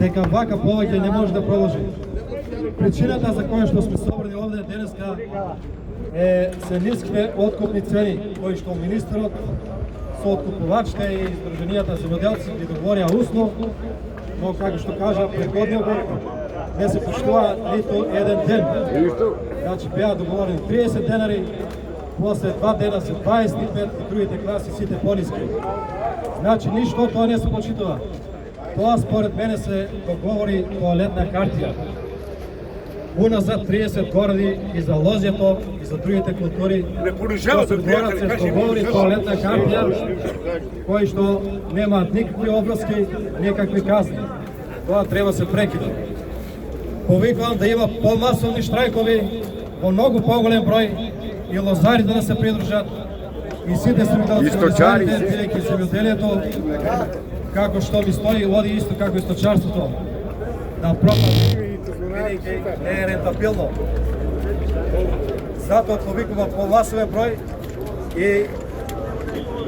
дека вака повеќе не може да продолжи. Причината за која што сме собрани овде денеска се ниските откупни цени кои што министерот со откупувачите и издруженијата земјоделци ги договорија усно, но како што кажа претходниот не се поштува ниту еден ден. Значи беа договорени 30 денари, после 2 дена се 25 и другите класи сите пониски. Значи ништо тоа не се почитува. Тоа според мене се договори тоалетна картија. Уназад 30 городи и за лозјето и за другите култури се договори тоалетна картија кои што немаат никакви обврски, никакви казни. Тоа треба се прекине. Повикувам да има помасовни штрајкови во многу поголем број и лозарите да се придружат и сите земјоделци, бидејќи земјоделието како што ми стои оди исто како источарството да пропаде, бидејќи не е рентабилно. Затоа повикувам помасовен број и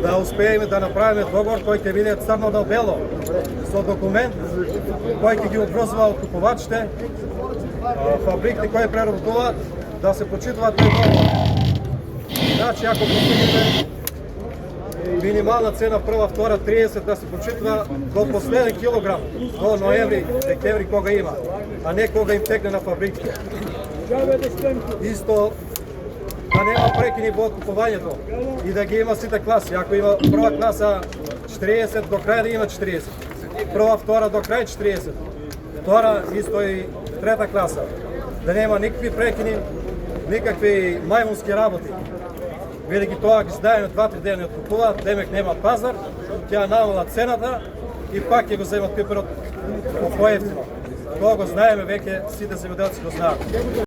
да успееме да направиме договор кој ќе биде црно на бело со документ кој ќе ги обврзува откупувачите, фабриките кои преработуваат, да се почитуваат тој договор. Значи, ако постигнете минимална цена прва, втора, 30 да се почитува до последен килограм, до ноември, декември кога има, а не кога им текне на фабриките. Исто да нема прекини во откупувањето и да ги има сите класи. Ако има прва класа 40, до крај да има 40. Прва, втора, до крај 40. Втора, исто и трета класа. Да нема никакви прекини, никакви мајмунски работи. Бидејќи тоа ги знаеме 2-3 дена откупуваат, демек нема пазар, ќе намала цената и пак ќе го земат пиперот по поевтино. Тоа го знаеме веќе, сите земјоделци го знаат.